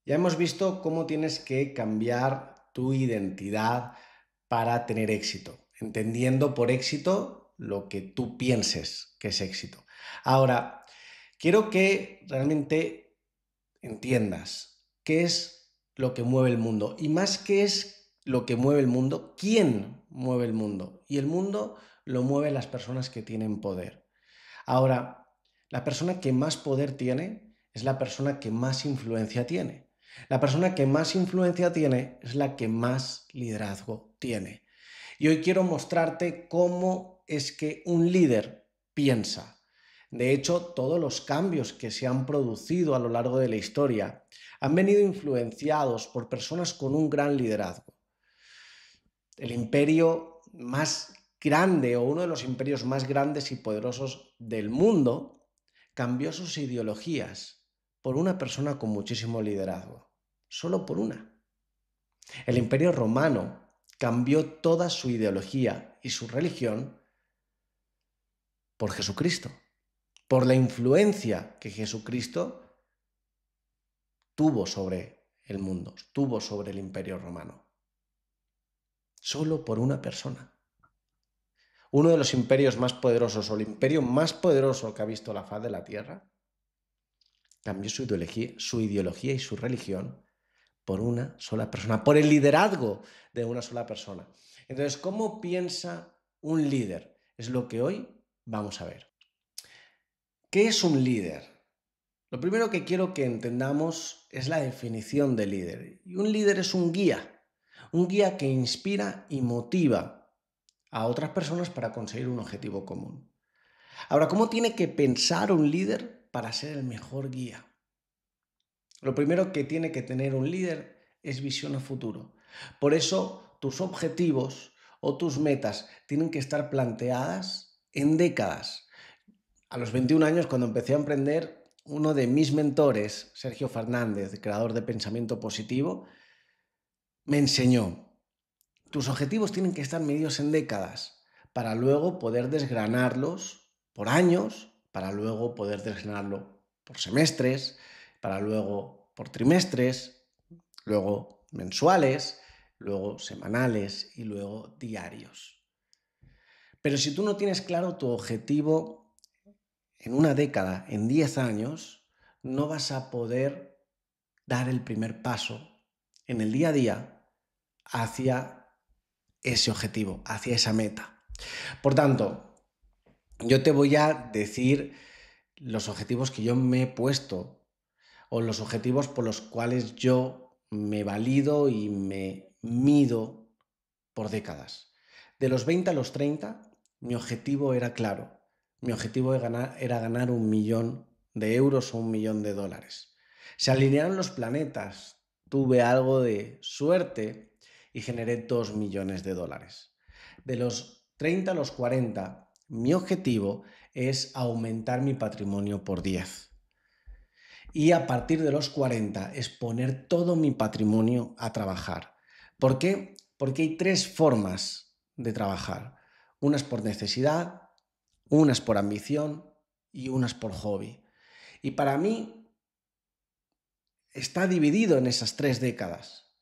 Ya hemos visto cómo tienes que cambiar tu identidad para tener éxito, entendiendo por éxito lo que tú pienses que es éxito. Ahora, quiero que realmente entiendas qué es lo que mueve el mundo y más qué es lo que mueve el mundo, quién mueve el mundo. Y el mundo lo mueven las personas que tienen poder. Ahora, la persona que más poder tiene es la persona que más influencia tiene. La persona que más influencia tiene es la que más liderazgo tiene. Y hoy quiero mostrarte cómo es que un líder piensa. De hecho, todos los cambios que se han producido a lo largo de la historia han venido influenciados por personas con un gran liderazgo. El imperio más grande o uno de los imperios más grandes y poderosos del mundo cambió sus ideologías por una persona con muchísimo liderazgo, solo por una. El imperio romano cambió toda su ideología y su religión por Jesucristo, por la influencia que Jesucristo tuvo sobre el mundo, tuvo sobre el imperio romano, solo por una persona. Uno de los imperios más poderosos o el imperio más poderoso que ha visto la faz de la Tierra cambió su ideología y su religión por una sola persona, por el liderazgo de una sola persona. Entonces, ¿cómo piensa un líder? Es lo que hoy vamos a ver. ¿Qué es un líder? Lo primero que quiero que entendamos es la definición de líder. Y un líder es un guía que inspira y motiva a otras personas para conseguir un objetivo común. Ahora, ¿cómo tiene que pensar un líder para ser el mejor guía? Lo primero que tiene que tener un líder es visión a futuro. Por eso, tus objetivos o tus metas tienen que estar planteadas en décadas. A los 21 años, cuando empecé a emprender, uno de mis mentores, Sergio Fernández, creador de Pensamiento Positivo, me enseñó, tus objetivos tienen que estar medidos en décadas para luego poder desgranarlos por años, para luego poder desgranarlo por semestres, para luego por trimestres, luego mensuales, luego semanales y luego diarios. Pero si tú no tienes claro tu objetivo en una década, en 10 años, no vas a poder dar el primer paso en el día a día hacia ese objetivo, hacia esa meta. Por tanto, yo te voy a decir los objetivos que yo me he puesto o los objetivos por los cuales yo me valido y me mido por décadas. De los 20 a los 30, mi objetivo era claro. Mi objetivo era ganar 1 millón de euros o 1 millón de dólares. Se alinearon los planetas, tuve algo de suerte y generé 2 millones de dólares. De los 30 a los 40, mi objetivo es aumentar mi patrimonio por 10. Y a partir de los 40 es poner todo mi patrimonio a trabajar. ¿Por qué? Porque hay tres formas de trabajar. Unas por necesidad, unas por ambición y unas por hobby. Y para mí está dividido en esas 3 décadas.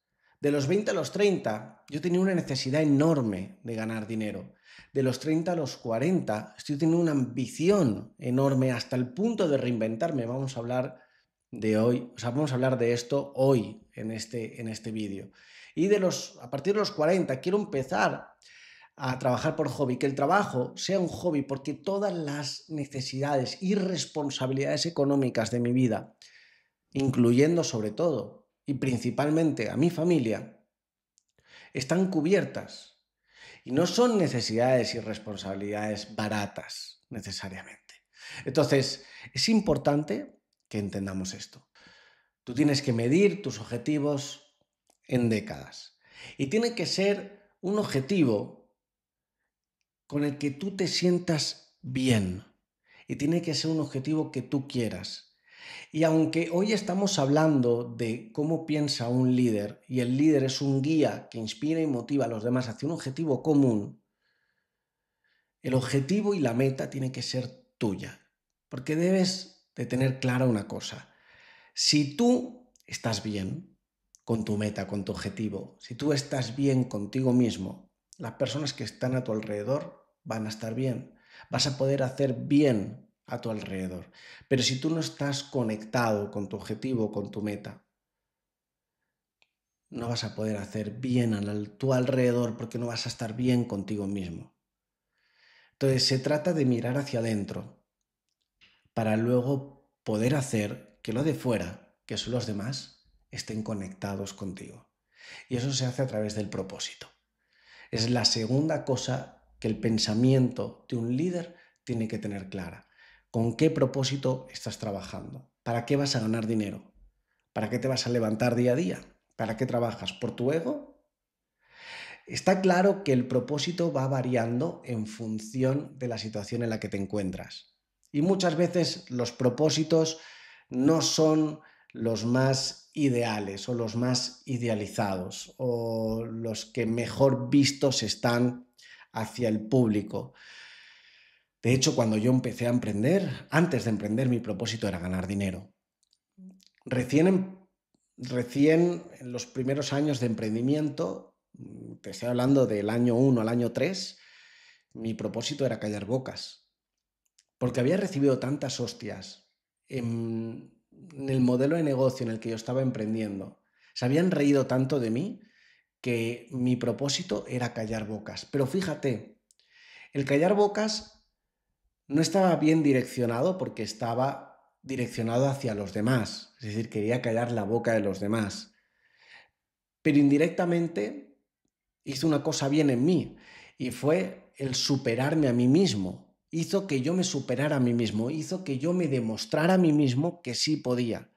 De los 20 a los 30, yo tenía una necesidad enorme de ganar dinero. De los 30 a los 40, estoy teniendo una ambición enorme hasta el punto de reinventarme. Vamos a hablar de hoy, vamos a hablar de esto hoy en este vídeo. Y a partir de los 40 quiero empezar a trabajar por hobby, que el trabajo sea un hobby, porque todas las necesidades y responsabilidades económicas de mi vida, incluyendo sobre todo y principalmente a mi familia, están cubiertas. Y no son necesidades y responsabilidades baratas necesariamente. Entonces, es importante que entendamos esto. Tú tienes que medir tus objetivos en décadas. Y tiene que ser un objetivo con el que tú te sientas bien. Y tiene que ser un objetivo que tú quieras. Y aunque hoy estamos hablando de cómo piensa un líder, y el líder es un guía que inspira y motiva a los demás hacia un objetivo común, el objetivo y la meta tiene que ser tuya. Porque debes de tener clara una cosa. Si tú estás bien con tu meta, con tu objetivo, si tú estás bien contigo mismo, las personas que están a tu alrededor van a estar bien. Vas a poder hacer bien a tu alrededor. Pero si tú no estás conectado con tu objetivo, con tu meta, no vas a poder hacer bien a tu alrededor porque no vas a estar bien contigo mismo. Entonces se trata de mirar hacia adentro para luego poder hacer que lo de fuera, que son los demás, estén conectados contigo. Y eso se hace a través del propósito. Es la segunda cosa que el pensamiento de un líder tiene que tener clara. ¿Con qué propósito estás trabajando? ¿Para qué vas a ganar dinero? ¿Para qué te vas a levantar día a día? ¿Para qué trabajas? ¿Por tu ego? Está claro que el propósito va variando en función de la situación en la que te encuentras. Y muchas veces los propósitos no son los más ideales o los más idealizados o los que mejor vistos están hacia el público. De hecho, cuando yo empecé a emprender, antes de emprender, mi propósito era ganar dinero. Recién en los primeros años de emprendimiento, te estoy hablando del año 1 al año 3, mi propósito era callar bocas, porque había recibido tantas hostias en el modelo de negocio en el que yo estaba emprendiendo. Se habían reído tanto de mí que mi propósito era callar bocas. Pero fíjate, el callar bocas no estaba bien direccionado porque estaba direccionado hacia los demás, es decir, quería callar la boca de los demás. Pero indirectamente hizo una cosa bien en mí y fue el superarme a mí mismo. Hizo que yo me superara a mí mismo, hizo que yo me demostrara a mí mismo que sí podía.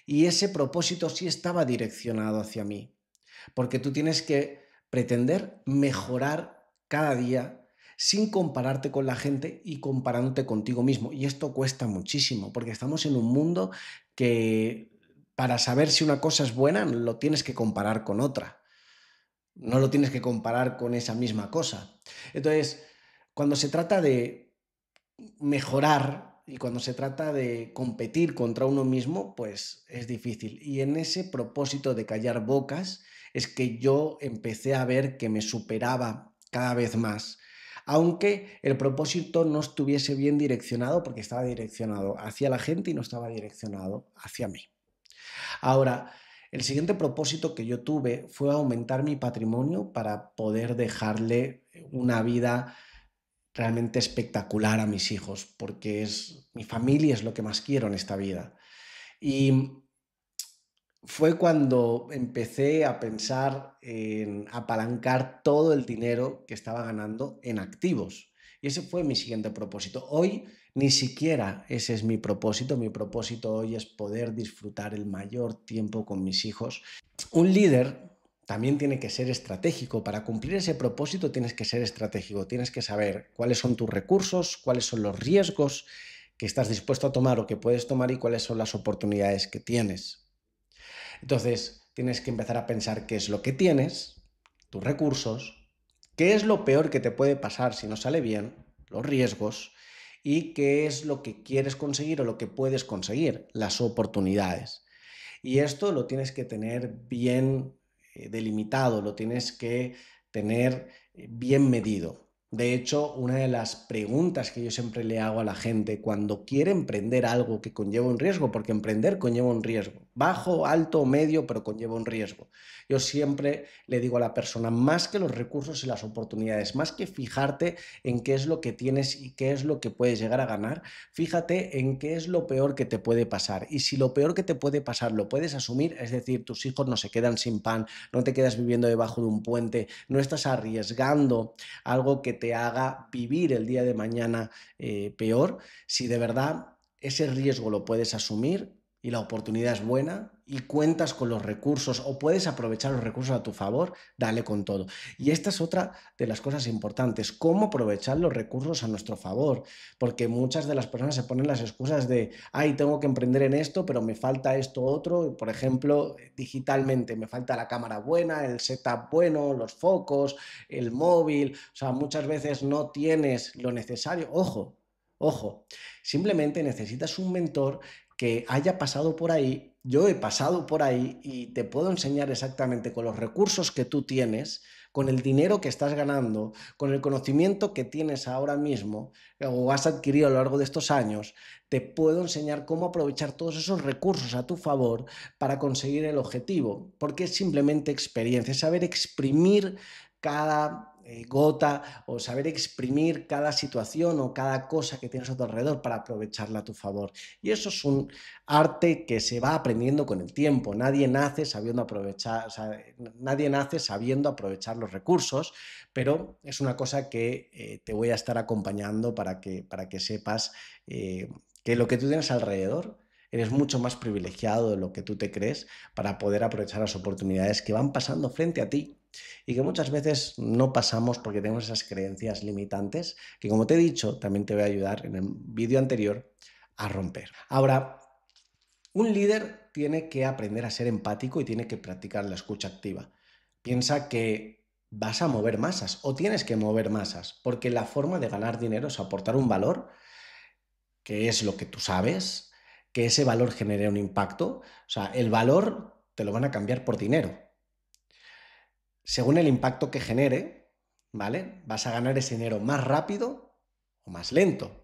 Y ese propósito sí estaba direccionado hacia mí, porque tú tienes que pretender mejorar cada día sin compararte con la gente y comparándote contigo mismo. Y esto cuesta muchísimo, porque estamos en un mundo que para saber si una cosa es buena lo tienes que comparar con otra. No lo tienes que comparar con esa misma cosa. Entonces, cuando se trata de mejorar y cuando se trata de competir contra uno mismo, pues es difícil. Y en ese propósito de callar bocas es que yo empecé a ver que me superaba cada vez más. Aunque el propósito no estuviese bien direccionado porque estaba direccionado hacia la gente y no estaba direccionado hacia mí. Ahora, el siguiente propósito que yo tuve fue aumentar mi patrimonio para poder dejarle una vida realmente espectacular a mis hijos, porque mi familia es lo que más quiero en esta vida. Y fue cuando empecé a pensar en apalancar todo el dinero que estaba ganando en activos. Y ese fue mi siguiente propósito. Hoy ni siquiera ese es mi propósito. Mi propósito hoy es poder disfrutar el mayor tiempo con mis hijos. Un líder también tiene que ser estratégico. Para cumplir ese propósito tienes que ser estratégico. Tienes que saber cuáles son tus recursos, cuáles son los riesgos que estás dispuesto a tomar o que puedes tomar y cuáles son las oportunidades que tienes. Entonces, tienes que empezar a pensar qué es lo que tienes, tus recursos, qué es lo peor que te puede pasar si no sale bien, los riesgos, y qué es lo que quieres conseguir o lo que puedes conseguir, las oportunidades. Y esto lo tienes que tener bien delimitado, lo tienes que tener bien medido. De hecho, una de las preguntas que yo siempre le hago a la gente cuando quiere emprender algo que conlleva un riesgo, porque emprender conlleva un riesgo, bajo, alto, medio, pero conlleva un riesgo. Yo siempre le digo a la persona, más que los recursos y las oportunidades, más que fijarte en qué es lo que tienes y qué es lo que puedes llegar a ganar, fíjate en qué es lo peor que te puede pasar. Y si lo peor que te puede pasar lo puedes asumir, es decir, tus hijos no se quedan sin pan, no te quedas viviendo debajo de un puente, no estás arriesgando algo que te haga vivir el día de mañana peor, si de verdad ese riesgo lo puedes asumir y la oportunidad es buena y cuentas con los recursos o puedes aprovechar los recursos a tu favor, dale con todo. Y esta es otra de las cosas importantes, cómo aprovechar los recursos a nuestro favor, porque muchas de las personas se ponen las excusas de, ay, tengo que emprender en esto, pero me falta esto otro, por ejemplo, digitalmente, me falta la cámara buena, el setup bueno, los focos, el móvil, o sea, muchas veces no tienes lo necesario. Ojo, ojo, simplemente necesitas un mentor que haya pasado por ahí yo he pasado por ahí y te puedo enseñar exactamente con los recursos que tú tienes, con el dinero que estás ganando, con el conocimiento que tienes ahora mismo o has adquirido a lo largo de estos años, te puedo enseñar cómo aprovechar todos esos recursos a tu favor para conseguir el objetivo, porque es simplemente experiencia, es saber exprimir cada gota o saber exprimir cada situación o cada cosa que tienes a tu alrededor para aprovecharla a tu favor. Y eso es un arte que se va aprendiendo con el tiempo. Nadie nace sabiendo aprovechar, o sea, nadie nace sabiendo aprovechar los recursos, pero es una cosa que te voy a estar acompañando para que sepas que lo que tú tienes alrededor eres mucho más privilegiado de lo que tú te crees para poder aprovechar las oportunidades que van pasando frente a ti y que muchas veces no pasamos porque tenemos esas creencias limitantes que, como te he dicho, también te voy a ayudar en el vídeo anterior a romper. Ahora, un líder tiene que aprender a ser empático y tiene que practicar la escucha activa. Piensa que vas a mover masas o tienes que mover masas, porque la forma de ganar dinero es aportar un valor, que es lo que tú sabes, que ese valor genere un impacto. O sea, el valor te lo van a cambiar por dinero. Según el impacto que genere, ¿vale? Vas a ganar ese dinero más rápido o más lento.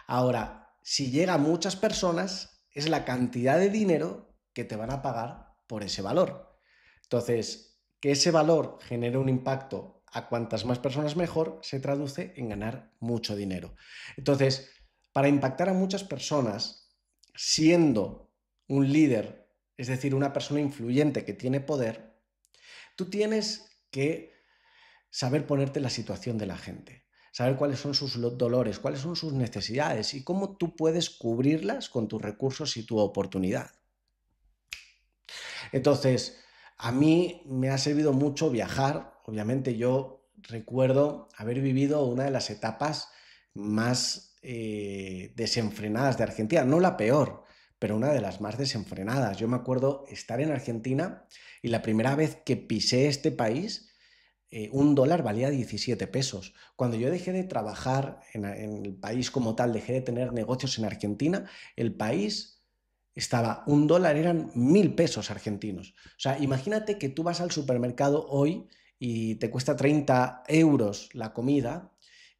Ahora, si llega a muchas personas, es la cantidad de dinero que te van a pagar por ese valor. Entonces, que ese valor genere un impacto a cuantas más personas mejor, se traduce en ganar mucho dinero. Entonces, para impactar a muchas personas, siendo un líder, es decir, una persona influyente que tiene poder, tú tienes que saber ponerte en la situación de la gente, saber cuáles son sus dolores, cuáles son sus necesidades y cómo tú puedes cubrirlas con tus recursos y tu oportunidad. Entonces, a mí me ha servido mucho viajar. Obviamente yo recuerdo haber vivido una de las etapas más desenfrenadas de Argentina, no la peor, pero una de las más desenfrenadas. Yo me acuerdo estar en Argentina y la primera vez que pisé este país, un dólar valía 17 pesos. Cuando yo dejé de trabajar en el país como tal, dejé de tener negocios en Argentina, el país estaba, un dólar eran 1000 pesos argentinos. O sea, imagínate que tú vas al supermercado hoy y te cuesta 30 euros la comida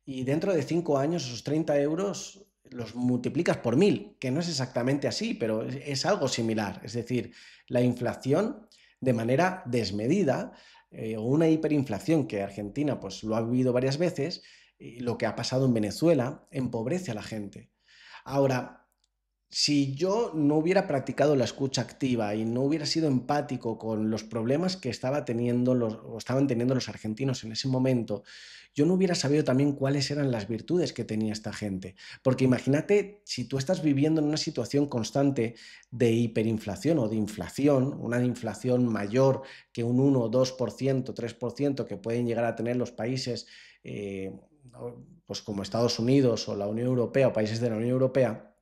y dentro de 5 años esos 30 euros los multiplicas por 1000, que no es exactamente así, pero es algo similar. Es decir, la inflación de manera desmedida o una hiperinflación que Argentina pues lo ha vivido varias veces, y lo que ha pasado en Venezuela empobrece a la gente. Ahora, si yo no hubiera practicado la escucha activa y no hubiera sido empático con los problemas que estaban teniendo los argentinos en ese momento, yo no hubiera sabido también cuáles eran las virtudes que tenía esta gente. Porque imagínate si tú estás viviendo en una situación constante de hiperinflación o de inflación, una inflación mayor que un 1, 2%, 3% que pueden llegar a tener los países pues como Estados Unidos o la Unión Europea o países de la Unión Europea,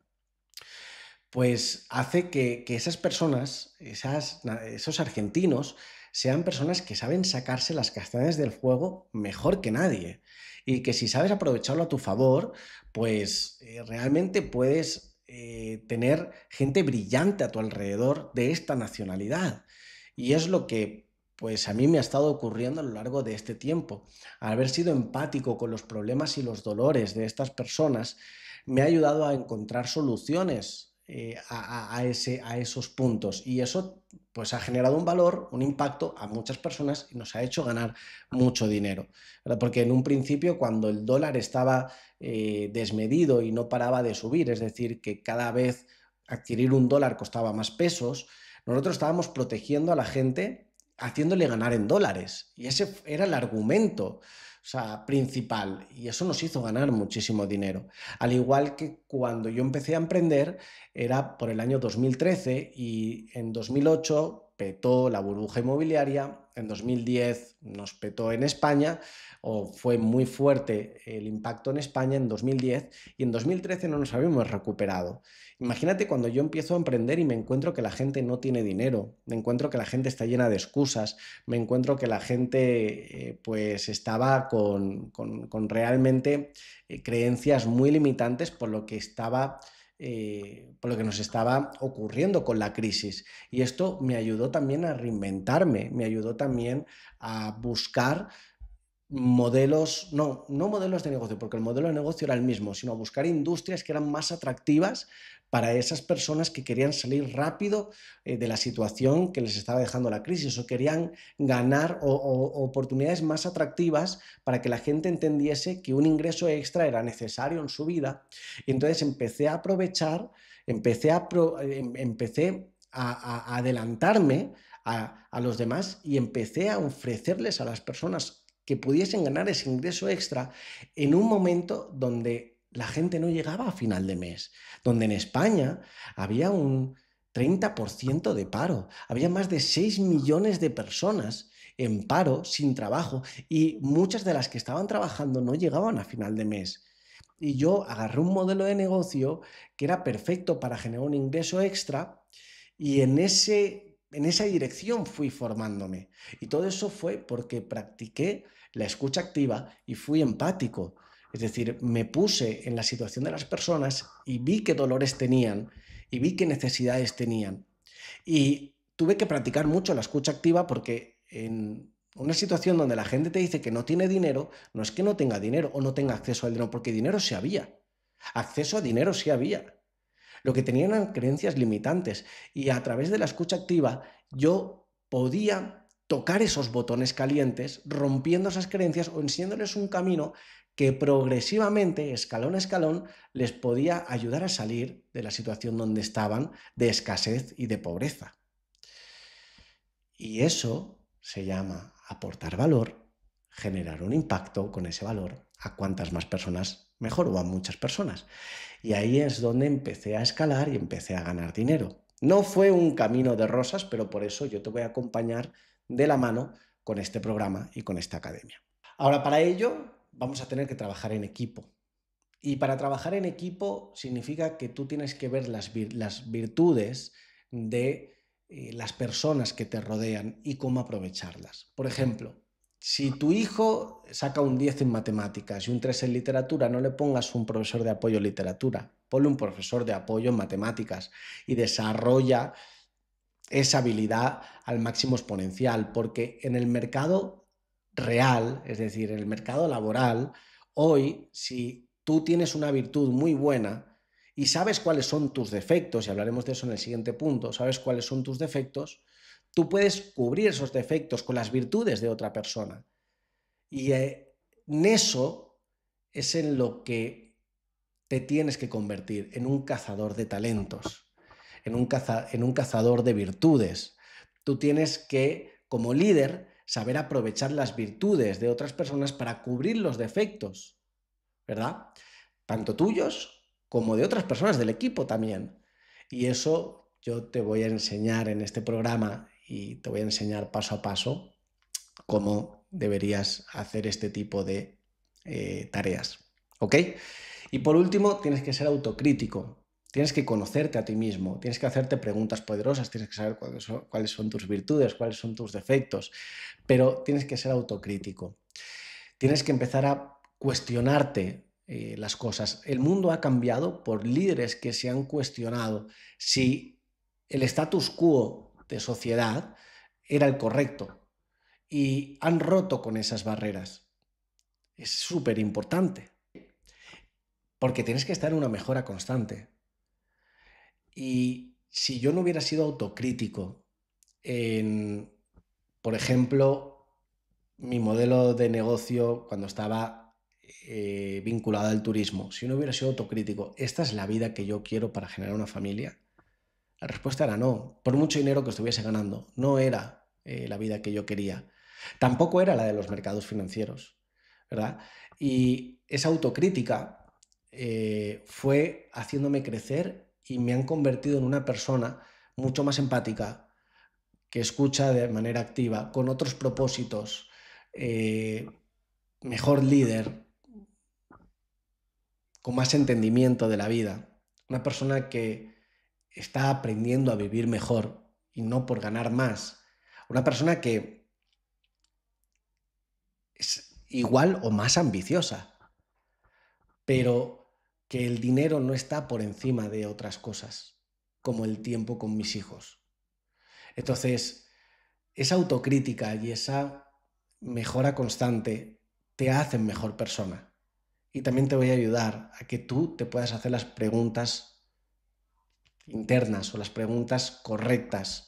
pues hace que esas personas, esos argentinos, sean personas que saben sacarse las castañas del fuego mejor que nadie. Y que si sabes aprovecharlo a tu favor, pues realmente puedes tener gente brillante a tu alrededor de esta nacionalidad. Y es lo que pues a mí me ha estado ocurriendo a lo largo de este tiempo. Al haber sido empático con los problemas y los dolores de estas personas, me ha ayudado a encontrar soluciones a esos puntos y eso pues ha generado un valor, un impacto a muchas personas y nos ha hecho ganar mucho dinero, ¿verdad? Porque en un principio cuando el dólar estaba desmedido y no paraba de subir, es decir, que cada vez adquirir un dólar costaba más pesos, nosotros estábamos protegiendo a la gente haciéndole ganar en dólares y ese era el argumento, o sea, principal, y eso nos hizo ganar muchísimo dinero. Al igual que cuando yo empecé a emprender, era por el año 2013 y en 2008 petó la burbuja inmobiliaria, en 2010 nos petó en España, o fue muy fuerte el impacto en España en 2010 y en 2013 no nos habíamos recuperado. Imagínate cuando yo empiezo a emprender y me encuentro que la gente no tiene dinero, me encuentro que la gente está llena de excusas, me encuentro que la gente pues estaba con realmente creencias muy limitantes por lo que estaba por lo que nos estaba ocurriendo con la crisis. Y esto me ayudó también a reinventarme, me ayudó también a buscar modelos, no modelos de negocio, porque el modelo de negocio era el mismo, sino a buscar industrias que eran más atractivas para esas personas que querían salir rápido de la situación que les estaba dejando la crisis, o querían ganar oportunidades más atractivas para que la gente entendiese que un ingreso extra era necesario en su vida. Y entonces empecé a aprovechar, empecé a adelantarme a los demás y empecé a ofrecerles a las personas que pudiesen ganar ese ingreso extra en un momento donde la gente no llegaba a final de mes, donde en España había un 30% de paro, había más de 6 millones de personas en paro, sin trabajo, y muchas de las que estaban trabajando no llegaban a final de mes. Y yo agarré un modelo de negocio que era perfecto para generar un ingreso extra y en esa dirección fui formándome. Y todo eso fue porque practiqué la escucha activa y fui empático. Es decir, me puse en la situación de las personas y vi qué dolores tenían y vi qué necesidades tenían. Y tuve que practicar mucho la escucha activa porque en una situación donde la gente te dice que no tiene dinero, no es que no tenga dinero o no tenga acceso al dinero, porque dinero sí había. Acceso a dinero sí había. Lo que tenían eran creencias limitantes y a través de la escucha activa yo podía tocar esos botones calientes, rompiendo esas creencias o enseñándoles un camino que progresivamente, escalón a escalón, les podía ayudar a salir de la situación donde estaban de escasez y de pobreza. Y eso se llama aportar valor, generar un impacto con ese valor a cuantas más personas mejor o a muchas personas. Y ahí es donde empecé a escalar y empecé a ganar dinero. No fue un camino de rosas, pero por eso yo te voy a acompañar de la mano con este programa y con esta academia. Ahora, para ello, vamos a tener que trabajar en equipo. Y para trabajar en equipo significa que tú tienes que ver las virtudes de las personas que te rodean y cómo aprovecharlas. Por ejemplo, si tu hijo saca un 10 en matemáticas y un 3 en literatura, no le pongas un profesor de apoyo en literatura, ponle un profesor de apoyo en matemáticas y desarrolla esa habilidad al máximo exponencial, porque en el mercado real, es decir, en el mercado laboral, hoy, si tú tienes una virtud muy buena y sabes cuáles son tus defectos, y hablaremos de eso en el siguiente punto, sabes cuáles son tus defectos, tú puedes cubrir esos defectos con las virtudes de otra persona. Y en eso es en lo que te tienes que convertir, en un cazador de talentos, en un cazador de virtudes. Tú tienes que, como líder, saber aprovechar las virtudes de otras personas para cubrir los defectos, ¿verdad? Tanto tuyos como de otras personas del equipo también. Y eso yo te voy a enseñar en este programa y te voy a enseñar paso a paso cómo deberías hacer este tipo de tareas. ¿Ok? Y por último, tienes que ser autocrítico. Tienes que conocerte a ti mismo, tienes que hacerte preguntas poderosas, tienes que saber cuáles son tus virtudes, cuáles son tus defectos, pero tienes que ser autocrítico. Tienes que empezar a cuestionarte las cosas. El mundo ha cambiado por líderes que se han cuestionado si el status quo de sociedad era el correcto y han roto con esas barreras. Es súper importante porque tienes que estar en una mejora constante. Y si yo no hubiera sido autocrítico en, por ejemplo, mi modelo de negocio cuando estaba vinculado al turismo, si no hubiera sido autocrítico, ¿esta es la vida que yo quiero para generar una familia? La respuesta era no. Por mucho dinero que estuviese ganando, no era la vida que yo quería. Tampoco era la de los mercados financieros, ¿verdad? Y esa autocrítica fue haciéndome crecer y me han convertido en una persona mucho más empática, que escucha de manera activa, con otros propósitos, eh, mejor líder, con más entendimiento de la vida. Una persona que está aprendiendo a vivir mejor y no por ganar más. Una persona que es igual o más ambiciosa, pero que el dinero no está por encima de otras cosas, como el tiempo con mis hijos. Entonces, esa autocrítica y esa mejora constante te hacen mejor persona. Y también te voy a ayudar a que tú te puedas hacer las preguntas internas o las preguntas correctas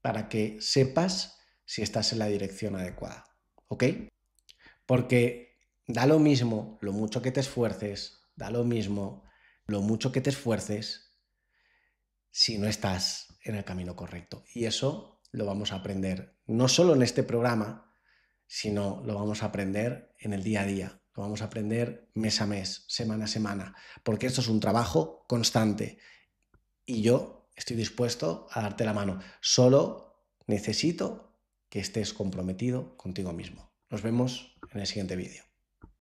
para que sepas si estás en la dirección adecuada. ¿Ok? Porque da lo mismo lo mucho que te esfuerces, da lo mismo lo mucho que te esfuerces si no estás en el camino correcto. Y eso lo vamos a aprender no solo en este programa, sino lo vamos a aprender en el día a día, lo vamos a aprender mes a mes, semana a semana, porque esto es un trabajo constante y yo estoy dispuesto a darte la mano. Solo necesito que estés comprometido contigo mismo. Nos vemos en el siguiente vídeo.